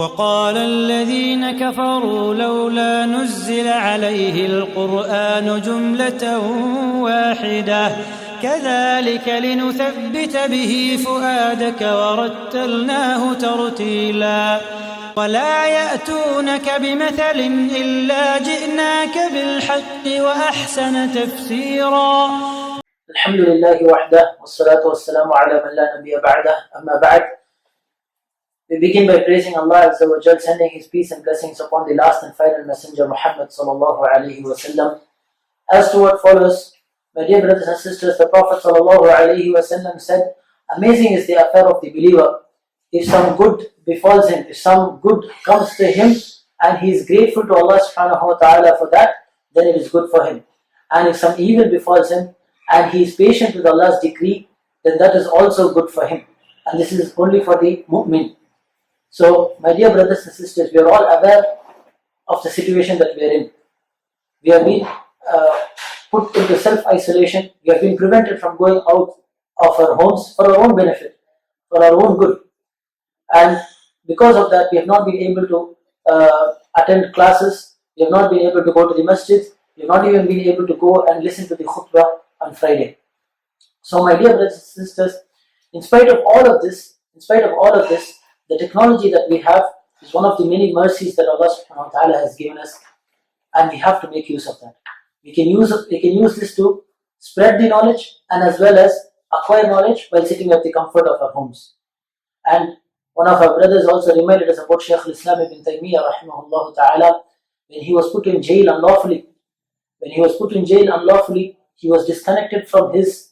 وقال الذين كفروا لولا نزل عليه القرآن جملة واحدة كذلك لنثبت به فؤادك ورتلناه ترتيلا ولا يأتونك بمثل إلا جئناك بالحق وأحسن تفسيرا. الحمد لله وحده والصلاة والسلام على من لا نبي بعده أما بعد. We begin by praising Allah Azza wa Jal, sending His peace and blessings upon the last and final messenger Muhammad sallallahu alayhi wa sallam. As to what follows, my dear brothers and sisters, the Prophet sallallahu alayhi wa sallam said, amazing is the affair of the believer. If some good befalls him, if some good comes to him and he is grateful to Allah subhanahu wa ta'ala for that, then it is good for him. And if some evil befalls him and he is patient with Allah's decree, then that is also good for him. And this is only for the mu'min. So, my dear brothers and sisters, we are all aware of the situation that we are in. We have been put into self-isolation. We have been prevented from going out of our homes for our own benefit, for our own good. And because of that, we have not been able to attend classes. We have not been able to go to the masjid. We have not even been able to go and listen to the khutbah on Friday. So, my dear brothers and sisters, in spite of all of this, the technology that we have is one of the many mercies that Allah subhanahu wa ta'ala has given us, and we have to make use of that. We can use this to spread the knowledge and as well as acquire knowledge while sitting at the comfort of our homes. And one of our brothers also reminded us about Shaykh Islam ibn Taymiyyah rahimahullah ta'ala, when he was put in jail unlawfully. When he was put in jail unlawfully, he was disconnected from his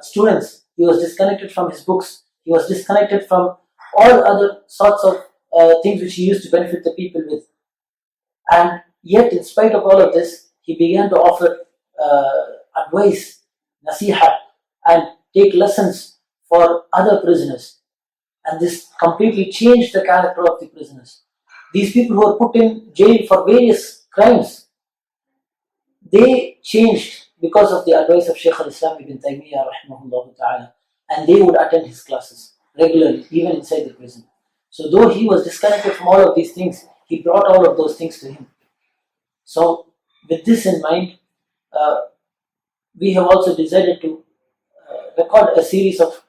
students, he was disconnected from his books, he was disconnected from all other sorts of things which he used to benefit the people with. And yet, in spite of all of this, he began to offer advice, nasiha, and take lessons for other prisoners. And this completely changed the character of the prisoners. These people who were put in jail for various crimes, they changed because of the advice of Shaykh al-Islam ibn Taymiyyah rahimahullah ta'ala, and they would attend his classes regularly, even inside the prison. So though he was disconnected from all of these things, he brought all of those things to him. So with this in mind, we have also decided to record a series of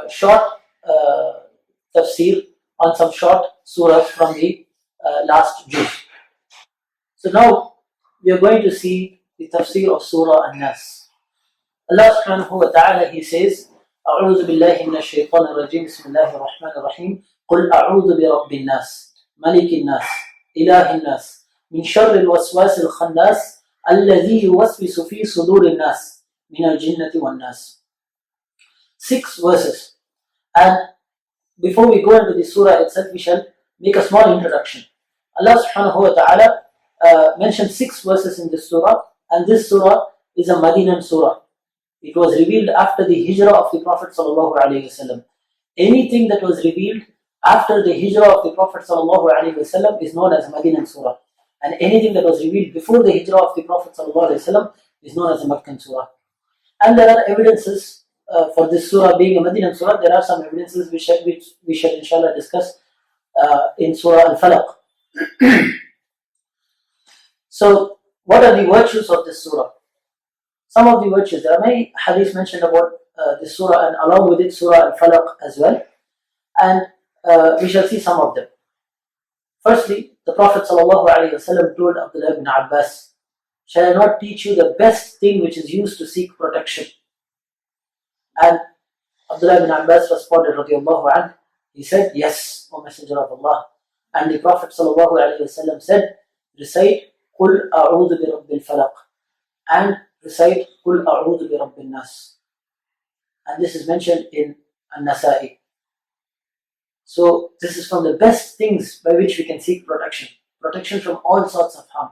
short tafsir on some short surahs from the last juz. So now we are going to see the tafsir of Surah An-Naas. Allah subhanahu wa ta'ala, He says, أعوذ بالله من الشيطان الرجيم بسم الله الرحمن الرحيم قل أعوذ برب الناس ملك الناس إله الناس من شر الوسواس الخناس الذي يوسوس في صدور الناس من الجنة والناس. 6 verses. And before we go into the surah itself, we shall make a small introduction. Allah subhanahu wa ta'ala mentioned 6 verses in this surah, and this surah is a Madinan surah. It was revealed after the hijrah of the Prophet sallallahu alaihi wasallam. Anything that was revealed after the hijrah of the Prophet sallallahu alaihi wasallam is known as Madinan surah, and anything that was revealed before the hijrah of the Prophet sallallahu alaihi wasallam is known as a Makkan surah. And there are evidences for this surah being a Madinan surah. There are some evidences which we shall inshallah discuss in Surah Al-Falaq. So, what are the virtues of this surah? Some of the virtues, there are many hadiths mentioned about this surah, and along with it Surah Al-Falaq as well, and we shall see some of them. Firstly, the Prophet ﷺ told Abdullah ibn Abbas, shall I not teach you the best thing which is used to seek protection? And Abdullah ibn Abbas responded radiyallahu anhu, he said, yes, O Messenger of Allah. And the Prophet ﷺ said, recite قُلْ أَعُوذُ بِرَبِّ الْفَلَقِ and recite قُلْ أَعُوذُ بِرَبِّ النَّاسِ. And this is mentioned in An-Nasa'i. So this is from the best things by which we can seek protection. Protection from all sorts of harm.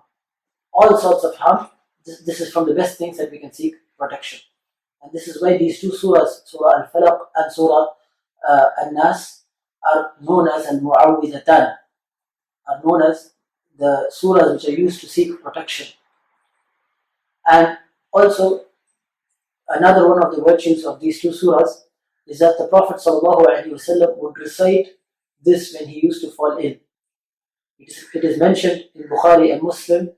All sorts of harm. This is from the best things that we can seek protection. And this is why these 2 surahs, Surah Al-Falaq and Surah An-Nas, are known as Al-Mu'awwidhatan, are known as the surahs which are used to seek protection. And also, another one of the virtues of these 2 surahs is that the Prophet ﷺ would recite this when he used to fall ill. It is mentioned in Bukhari and Muslim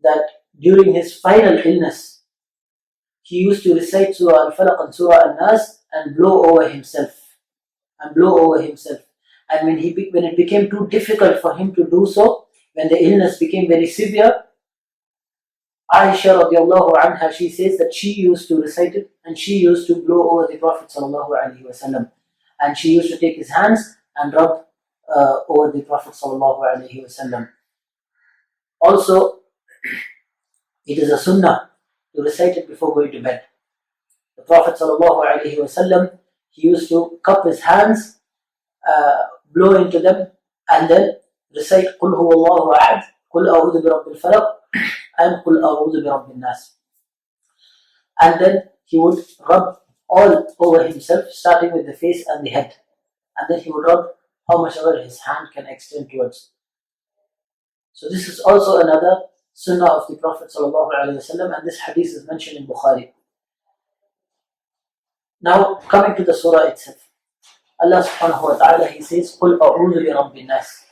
that during his final illness, he used to recite Surah Al-Falaq and Surah An-Naas and blow over himself. And when it became too difficult for him to do so, when the illness became very severe, Aisha radiallahu anha, she says that she used to recite it and she used to blow over the Prophet sallallahu alaihi wasallam, and she used to take his hands and rub over the Prophet sallallahu alaihi wasallam. Also, it is a sunnah to recite it before going to bed. The Prophet sallallahu alaihi wasallam, he used to cup his hands, blow into them, and then recite Qul huwallahu ahad, Qul a'udhu bi rabbil falaq, and Qul a'udhu bi rabbin nas. And then he would rub all over himself, starting with the face and the head. And then he would rub how much ever his hand can extend towards. So this is also another sunnah of the Prophet ﷺ, and this hadith is mentioned in Bukhari. Now coming to the surah itself, Allah subhanahu wa ta'ala, He says, قُلْ أَعُوذُ بِرَبِّ النَّاسِ.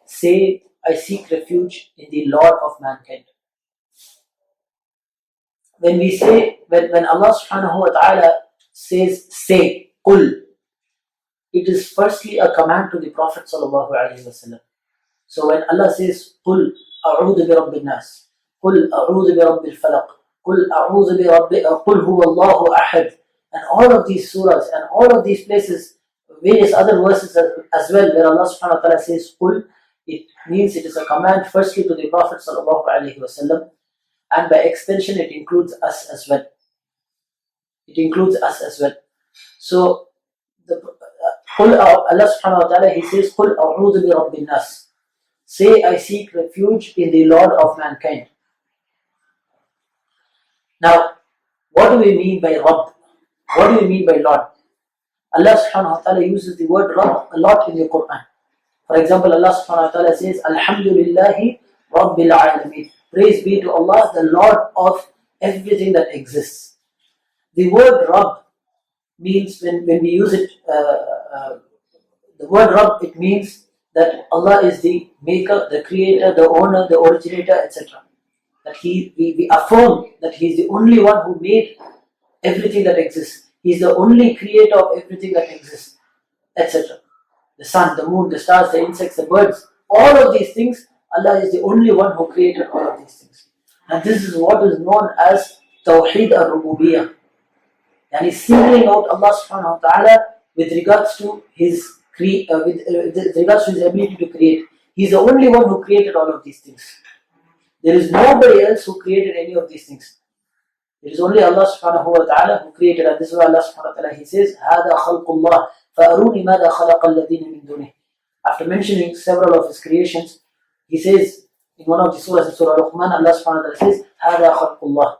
Say, I seek refuge in the Lord of mankind. When Allah subhanahu wa ta'ala says, say, قُلْ, it is firstly a command to the Prophet sallallahu alaihi wasallam. So when Allah says, قُلْ أَعُوذُ بِرَبِّ النَّاسِ, قُلْ أَعُوذُ بِرَبِّ الْفَلَقِ, قُلْ أَعُوذُ قُلْ هُوَ اللَّهُ أَحَدٌ, and all of these surahs and all of these places, various other verses as well, where Allah subhanahu wa ta'ala says قُلْ, it means it is a command firstly to the Prophet sallallahu alaihi wasallam, and by extension it includes us as well. So Allah subhanahu wa ta'ala, He says, قُلْ أَعُوذُ بِرَبِّ النَّاسِ. Say, I seek refuge in the Lord of mankind. Now, what do we mean by Rabb? What do we mean by Lord? Allah subhanahu wa ta'ala uses the word Rabb a lot in the Quran. For example, Allah subhanahu wa ta'ala says, Alhamdulillahi Rabbil Alameen. Praise be to Allah, the Lord of everything that exists. The word Rabb means, when we use it, the word Rabb, it means that Allah is the maker, the creator, the owner, the originator, etc. That we affirm that He is the only one who made everything that exists. He is the only creator of everything that exists, etc. The sun, the moon, the stars, the insects, the birds, all of these things, Allah is the only one who created all of these things. And this is what is known as Tawheed al-Rububiyyah. And He's singling out Allah subhanahu wa ta'ala with regards to His ability to create. He's the only one who created all of these things. There is nobody else who created any of these things. It is only Allah subhanahu wa ta'ala who created, and this is why Allah subhanahu wa ta'ala, He says, هَذَا خَلْقُ اللَّهِ فَأَرُونِ مَاذَا خَلَقَ الَّذِينَ مِن دُونِهِ. After mentioning several of His creations, He says in one of the surahs, in Surah Luqman, Allah subhanahu wa ta'ala says, هَذَا خَلْقُ اللَّهِ.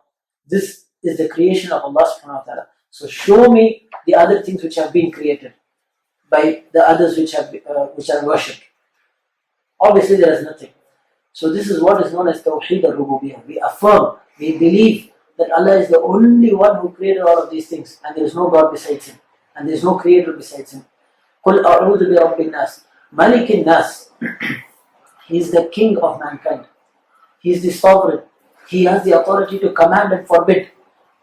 This is the creation of Allah subhanahu wa ta'ala. So show me the other things which have been created by the others which are worshipped. Obviously there is nothing. So this is what is known as Tawheed al-Rububiyyah. We affirm, we believe that Allah is the only one who created all of these things, and there is no God besides Him, and there is no creator besides Him. قُلْ أَعُوذُ بِرَبِّ النَّاسِ مَلِكِ النَّاسِ. He is the king of mankind. He is the sovereign. He has the authority to command and forbid,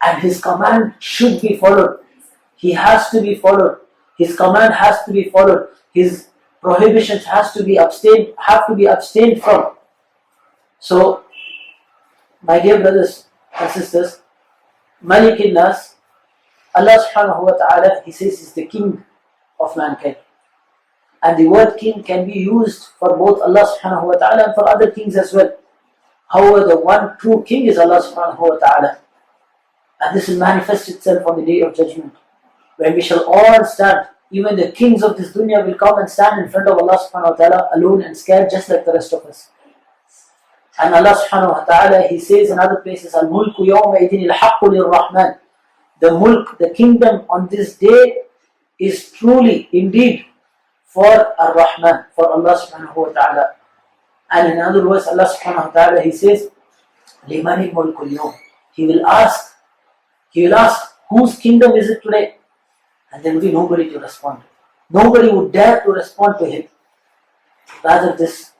and His command should be followed. He has to be followed. His command has to be followed. His prohibitions have to be abstained from. So, my dear brothers and sisters, Malik al-Nas, Allah subhanahu wa ta'ala, He says He's the king of mankind. And the word king can be used for both Allah subhanahu wa ta'ala and for other kings as well. However, the one true king is Allah subhanahu wa ta'ala. And this will manifest itself on the day of judgment, when we shall all stand. Even the kings of this dunya will come and stand in front of Allah subhanahu wa ta'ala alone and scared, just like the rest of us. And Allah subhanahu wa ta'ala, He says in other places, Al-Mulku yawma idin al-haqqu lir-Rahman. The mulk, the kingdom on this day is truly, indeed, for Ar-Rahman, for Allah subhanahu wa ta'ala. And in other words, Allah subhanahu wa ta'ala, He says, Limanil mulku al-yawm. He will ask, whose kingdom is it today? And there will be nobody to respond. Nobody would dare to respond to Him. Rather, this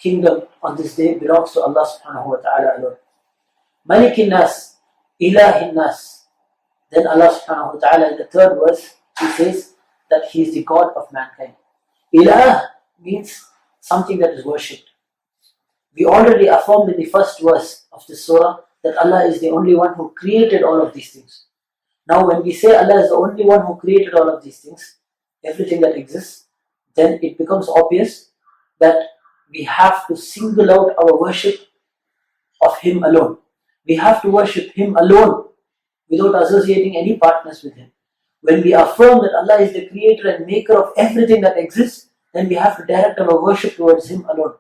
kingdom on this day belongs to Allah subhanahu wa ta'ala alone. Malikin Nas, Ilahin Nas. Then Allah subhanahu wa ta'ala in the third verse, He says that He is the God of mankind. Ilah means something that is worshipped. We already affirmed in the first verse of this surah that Allah is the only one who created all of these things. Now when we say Allah is the only one who created all of these things, everything that exists, then it becomes obvious that we have to single out our worship of Him alone. We have to worship Him alone without associating any partners with Him. When we affirm that Allah is the creator and maker of everything that exists, then we have to direct our worship towards Him alone.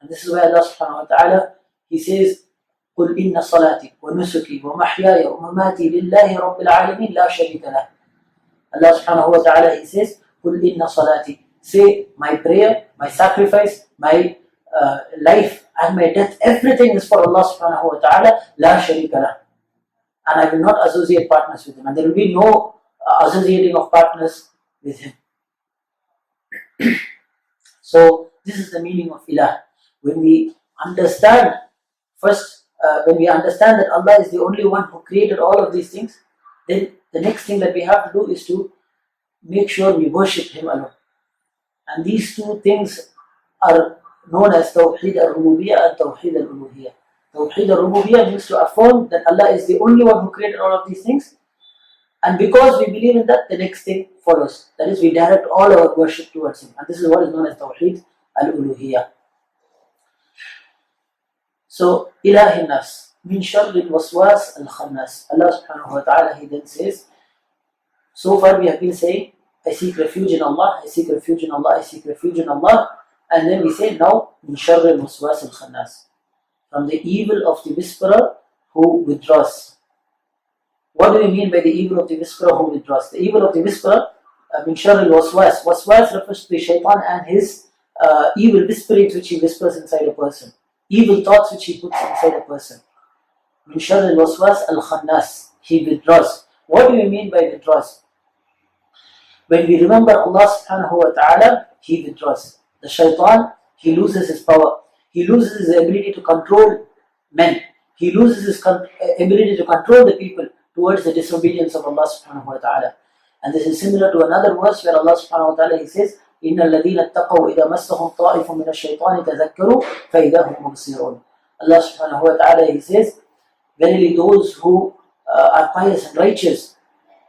And this is why Allah subhanahu wa ta'ala, He says, قُلْ إِنَّ صَلَاتِي وَنُسُكِي وَمَحْيَايَ وَمَمَاتِي لِلَّهِ رَبِّ الْعَالَمِينَ لَا شَرِيكَ لَهُ. Allah subhanahu wa ta'ala, He says, قُلْ إِنَّ صَلَاتِي. Say, my prayer, my sacrifice, my life and my death, everything is for Allah subhanahu wa ta'ala, لَا شَرِيكَ لَهُ. And I will not associate partners with Him. And there will be no associating of partners with Him. So, this is the meaning of ilah. When we understand, when we understand that Allah is the only one who created all of these things, then the next thing that we have to do is to make sure we worship Him alone. And these two things are known as Tawheed al-Rububiyyah and Tawheed al-Uluhiyyah. Tawheed al-Rububiyyah means to affirm that Allah is the only one who created all of these things. And because we believe in that, the next thing follows. That is, we direct all our worship towards Him. And this is what is known as Tawheed al-Uluhiyyah. So, Ilahin Nas, min sharril waswas al-khannas. Allah subhanahu wa ta'ala, He then says, so far we have been saying, I seek refuge in Allah, I seek refuge in Allah, I seek refuge in Allah. And then we say, now, min sharril waswas al-khannas. From the evil of the whisperer who withdraws. What do we mean by the evil of the whisperer who withdraws? The evil of the whisperer, min sharril waswas. Waswas refers to the shaitan and his evil whisperings which he whispers inside a person. Evil thoughts which he puts inside a person. Min sharril waswas al-khannas. He withdraws. What do we mean by withdraws? When we remember Allah subhanahu wa ta'ala, he withdraws. The shaitan, he loses his power. He loses his ability to control men. He loses his ability to control the people towards the disobedience of Allah subhanahu wa ta'ala. And this is similar to another verse where Allah subhanahu wa ta'ala, He says, إِنَّ الَّذِينَ اتَّقَوْا إِذَا مَسَّهُمْ طَائِفٌ مِنَ الشَّيْطَانِ تَذَكَّرُوا فَإِذَا هُمْ مُبْصِرُونَ. Allah subhanahu wa ta'ala, He says, verily those who are pious and righteous,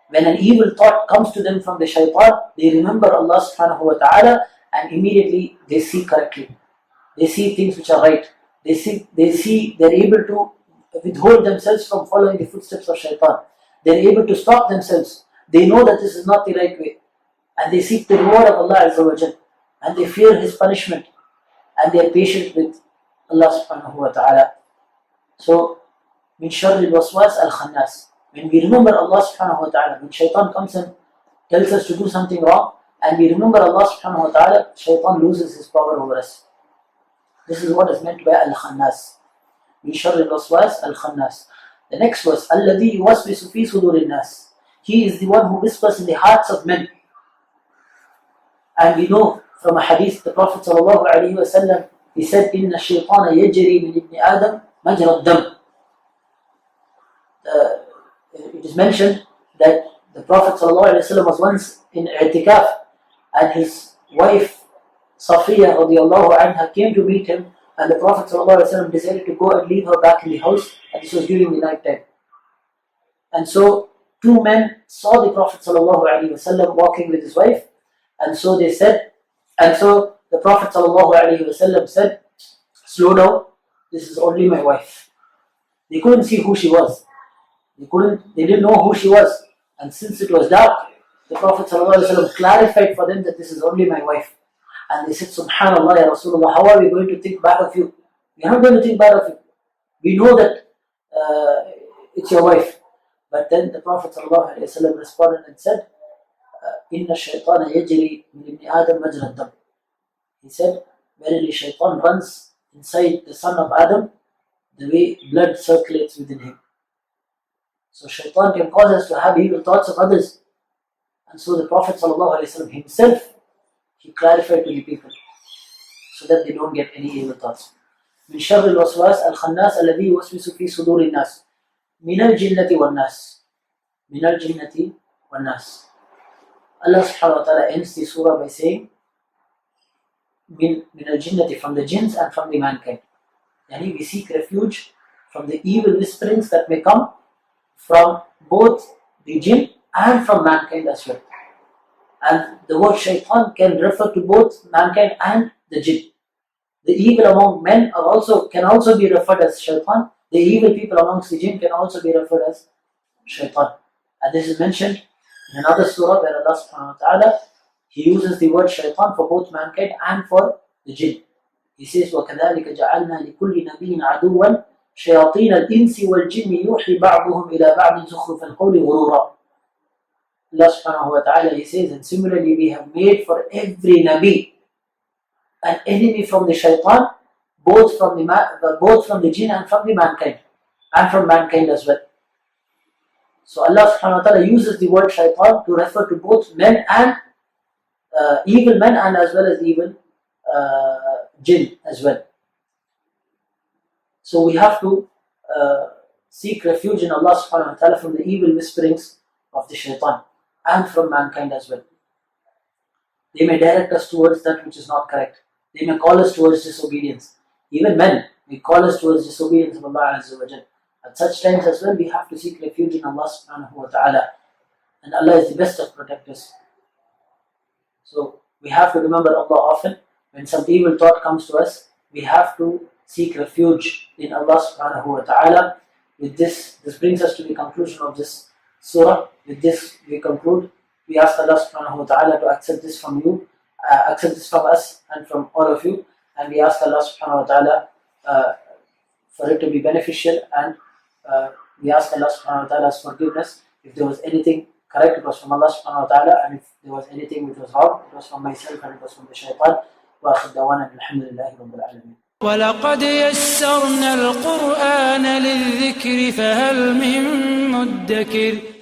when an evil thought comes to them from the shaitan, they remember Allah subhanahu wa ta'ala and immediately they see correctly. They see things which are right. They're able to withhold themselves from following the footsteps of shaitan. They're able to stop themselves. They know that this is not the right way. And they seek the reward of Allah Azza wa Jal. And they fear His punishment. And they are patient with Allah subhanahu wa ta'ala. So, min sharril waswas al-khannas. When we remember Allah subhanahu wa ta'ala, when shaitan comes and tells us to do something wrong, and we remember Allah subhanahu wa ta'ala, shaitan loses his power over us. This is what is meant by al-khannas. Min sharril waswas al-khannas. The next verse, alladhi yuwaswisu fi sudurin nas. He is the one who whispers in the hearts of men. And we know from a hadith, the Prophet sallallahu alaihi wasallam, he said, "Inna shaytana yajri min ibn Adam majra ad-dam." It is mentioned that the Prophet sallallahu alaihi wasallam was once in i'tikaf, and his wife Safiya radiallahu anha came to meet him, and the Prophet sallallahu alaihi wasallam decided to go and leave her back in the house, and this was during the night time. And so two men saw the Prophet sallallahu alaihi wasallam walking with his wife, and so they said, and so the Prophet sallallahu alaihi wasallam said, "Slow down, this is only my wife." They couldn't see who she was. They didn't know who she was. And since it was dark, the Prophet ﷺ clarified for them that this is only my wife. And they said, "Subhanallah, Ya Rasulullah, how are we going to think bad of you? We are not going to think bad of you. We know that it's your wife." But then the Prophet ﷺ responded and said, "Inna shaytana yajri min ibn Adam majra ad-dam." He said, verily shaitan runs inside the son of Adam the way blood circulates within him. So shaitan can cause us to have evil thoughts of others. And so the Prophet ﷺ himself, he clarified to the people. so that they don't get any evil thoughts. من شر الوسواس الخناس الذي يوسوس في صدور الناس من الجنة والناس. من الجنة والناس. Allah subhanahu wa ta'ala ends the surah by saying من الجنة, from the jinns and from the mankind. Yani we seek refuge from the evil whisperings that may come from both the jinn and from mankind as well. And the word shaitan can refer to both mankind and the jinn. The evil among men can also be referred as shaitan. The evil people amongst the jinn can also be referred as shaitan. And this is mentioned in another surah where Allah subhanahu wa ta'ala, He uses the word shaitan for both mankind and for the jinn. He says, وَكَذَلِكَ جَعَلْنَا لِكُلِّ نَبِيٍّ عَدُوًّا شَيَاطِينَ الْإِنسِ وَالْجِنِّ يُوحِي بَعْضُهُمْ إِلَى بَعْضٍ زُخْرُفَ الْقَوْلِ غُرُورًا. Allah subhanahu wa ta'ala, He says, and similarly we have made for every Nabi an enemy from the shaitan, both from the jinn and from the mankind, and from mankind as well. So Allah subhanahu wa ta'ala uses the word shaitan to refer to both men and evil men and as well as evil jinn as well. So we have to seek refuge in Allah subhanahu wa ta'ala from the evil whisperings of the shaitan and from mankind as well. They may direct us towards that which is not correct. They may call us towards disobedience. Even men may call us towards disobedience of Allah Azza wa Jal. At such times as well, we have to seek refuge in Allah subhanahu wa ta'ala. And Allah is the best of protectors. So we have to remember Allah often. When some evil thought comes to us, we have to seek refuge in Allah subhanahu wa ta'ala. With this brings us to the conclusion of this surah. With this we conclude. We ask Allah subhanahu wa ta'ala to accept this from you, accept this from us and from all of you. And we ask Allah subhanahu wa ta'ala for it to be beneficial, and we ask Allah subhanahu wa ta'ala's forgiveness. If there was anything correct, it was from Allah subhanahu wa ta'ala, and if there was anything which was wrong, it was from myself and it was from the shaitan. وآخر دعوانا الحمد لله رب العالمين. ولقد يسرنا القرآن للذكر فهل من مدكر